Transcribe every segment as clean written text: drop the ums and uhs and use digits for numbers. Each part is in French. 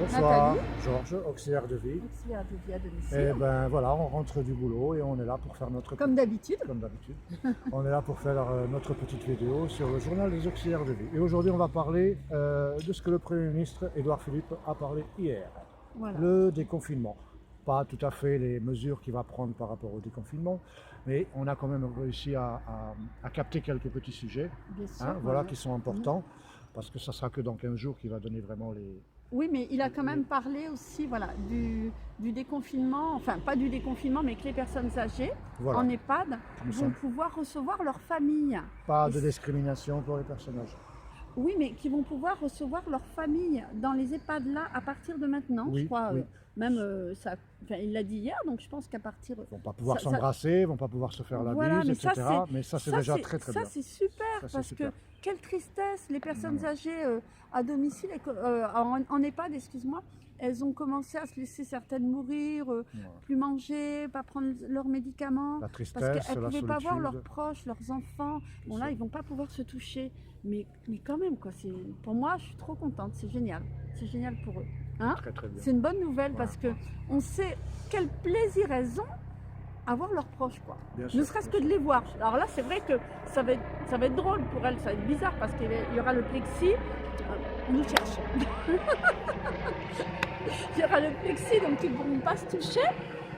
Bonsoir, Nathalie, Georges, auxiliaire de vie. auxiliaire de vie à domicile. Et ben voilà, on rentre du boulot et on est là pour faire notre Comme d'habitude. comme d'habitude. On est là pour faire notre petite vidéo sur le journal des auxiliaires de vie. Et aujourd'hui, on va parler de ce que le Premier ministre Édouard Philippe a parlé hier, Voilà. le déconfinement. Pas tout à fait les mesures qu'il va prendre par rapport au déconfinement, mais on a quand même réussi à capter quelques petits sujets, Bien sûr. voilà, qui sont importants, parce que ça sera que dans 15 jours qu'il va donner vraiment les... Oui, mais il a quand même parlé aussi du déconfinement, enfin pas du déconfinement, mais que les personnes âgées Voilà. en EHPAD Nous vont sommes- pouvoir recevoir leur famille. Pas Et de c- discrimination pour les personnages. Oui, mais qui vont pouvoir recevoir leur famille dans les EHPAD là à partir de maintenant, Oui, je crois. oui. Même ça, enfin, il l'a dit hier, donc je pense qu'à partir. Ils vont pas pouvoir Ça- s'embrasser, ils vont pas pouvoir se faire la Voilà, bise, mais ça, etc. Mais ça, c'est déjà très très ça, bien. c'est super, Ça, c'est parce super. que quelle tristesse, les personnes Ouais. âgées à domicile, en EHPAD, excuse-moi, elles ont commencé à se laisser certaines mourir, Voilà. plus manger, pas prendre leurs médicaments, La parce tristesse, qu'elles ne la pouvaient pas voir leurs solitude. proches, leurs enfants. Bon sûr. là, ils vont pas pouvoir se toucher, mais quand même, quoi, pour moi, je suis trop contente, c'est génial pour eux. Hein, Très très bien. c'est une bonne nouvelle, Voilà. parce que on sait quel plaisir elles ont à voir leurs proches, quoi. Bien Ne sûr, serait-ce bien que de les voir. Alors là, c'est vrai que ça va être drôle pour elles, ça va être bizarre parce qu'il y aura le plexi. On nous cherche. Il y aura le plexi, donc ils ne pourront pas se toucher.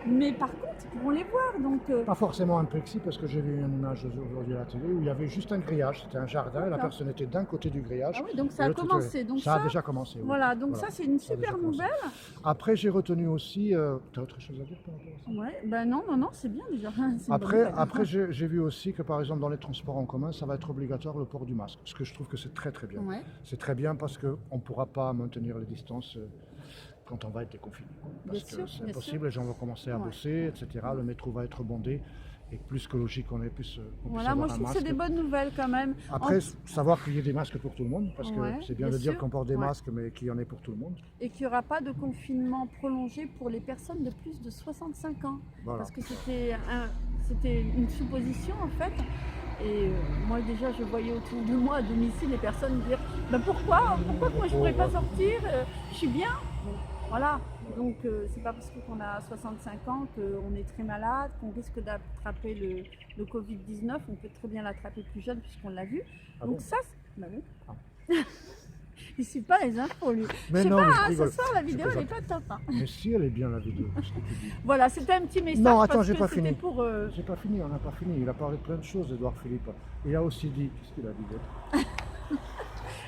Mais par contre, ils pourront les voir. Donc, Pas forcément un plexi, parce que j'ai vu une image aujourd'hui à la télé où il y avait juste un grillage, c'était un jardin, et la D'accord. personne était d'un côté du grillage. ah oui, donc ça et a l'autre était- commencé. Donc ça a déjà commencé. Oui. voilà, donc ça c'est une ça a déjà super commencé. nouvelle. Après, j'ai retenu aussi. Tu as autre chose à dire par rapport à ça? Ouais, ben non, c'est bien déjà. C'est une bonne Après, nouvelle. après j'ai vu aussi que par exemple dans les transports en commun, ça va être obligatoire le port du masque. Ce que je trouve que c'est très très bien. Ouais. C'est très bien parce qu'on ne pourra pas maintenir les distances quand on va être déconfiné. Parce Bien que sûr, c'est bien impossible, les gens vont commencer à Ouais. bosser, etc. Le métro va être bondé. Et plus que logique qu'on ait plus. qu'on puisse Voilà, moi avoir je un trouve que c'est masque. des bonnes nouvelles quand même. Après, savoir qu'il y ait des masques pour tout le monde, parce que Ouais, c'est bien bien de dire sûr. qu'on porte des Ouais. masques, mais qu'il y en ait pour tout le monde. Et qu'il n'y aura pas de confinement prolongé pour les personnes de plus de 65 ans. Voilà. Parce que c'était une supposition en fait. Et moi déjà je voyais autour de moi à domicile les personnes dire ben pourquoi moi je ne pourrais pas sortir, je suis bien. Bon, voilà, donc c'est pas parce qu'on a 65 ans qu'on est très malade, qu'on risque d'attraper le Covid-19, on peut très bien l'attraper plus jeune puisqu'on l'a vu. Ah Donc bon ça, bah oui. Ah. Il ne suit pas les infos lui. Mais Je sais non, pas, mais je hein, ce rigole. soir la Je vidéo elle plaisante. n'est pas top. Hein. Mais si, elle est bien la vidéo, ce que tu dis. Voilà, c'était un petit message. Non, attends, parce j'ai que pas c'était fini. pour. J'ai pas fini, on n'a pas fini. Il a parlé de plein de choses, Édouard Philippe. Il a aussi dit. Qu'est-ce qu'il a dit d'autre?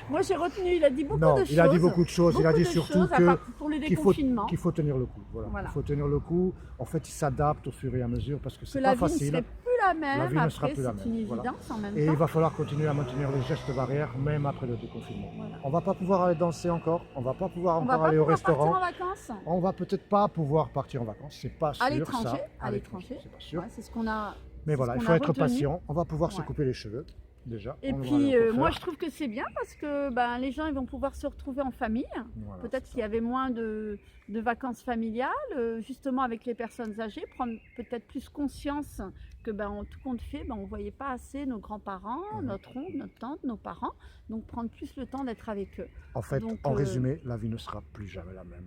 Moi j'ai retenu, il a dit beaucoup Non, de choses. il a dit beaucoup de choses. Il a Beaucoup dit de surtout choses, à que part pour le déconfinement, qu'il faut tenir le coup. Voilà. Voilà. Il faut tenir le coup. En fait, il s'adapte au fur et à mesure parce que que c'est la pas vie ne facile. serait plus la même. La vie ne Après, sera plus la c'est même, une voilà. évidence en même Et temps. il va falloir continuer à maintenir les gestes barrières même après le déconfinement. Voilà. On va pas pouvoir aller danser encore. On va pas pouvoir On va encore pas aller au pouvoir restaurant. partir en vacances On va peut-être pas pouvoir partir en vacances. C'est pas sûr à l'étranger. ça. À l'étranger. C'est pas sûr. Ouais, c'est ce qu'on a. Mais c'est voilà, ce il qu'on faut a être retenu. patient. On va pouvoir se Ouais. couper les cheveux déjà. Et On va puis aller au moi coiffeur. je trouve que c'est bien parce que ben, les gens ils vont pouvoir se retrouver en famille. Voilà, Peut-être c'est qu'il y avait moins de vacances familiales, justement avec les personnes âgées, prendre peut-être plus conscience que ben, en tout compte fait, ben, on ne voyait pas assez nos grands-parents, Mhm. notre oncle, notre tante, nos parents, donc prendre plus le temps d'être avec eux. En fait, Donc, en résumé, la vie ne sera plus jamais la même.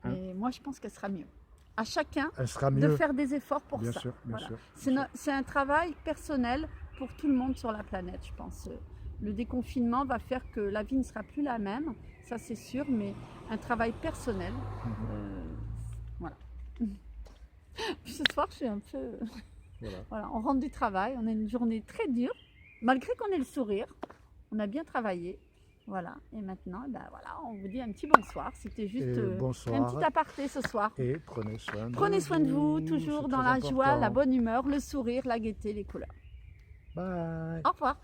Hein? Et moi je pense qu'elle sera mieux. À chacun Elle sera de mieux. faire des efforts pour Bien ça. sûr, bien Voilà. sûr. C'est un travail personnel pour tout le monde sur la planète, je pense. Le déconfinement va faire que la vie ne sera plus la même, ça c'est sûr, mais un travail personnel. Voilà. Ce soir, je suis un peu. Voilà. Voilà, on rentre du travail, on a une journée très dure, malgré qu'on ait le sourire, on a bien travaillé. Voilà, et maintenant, ben voilà, on vous dit un petit bonsoir. C'était juste Et bonsoir. un petit aparté ce soir. Et prenez soin de vous. Prenez soin de vous, toujours c'est dans très la joie, la important. bonne humeur, le sourire, la gaieté, les couleurs. Bye. Au revoir.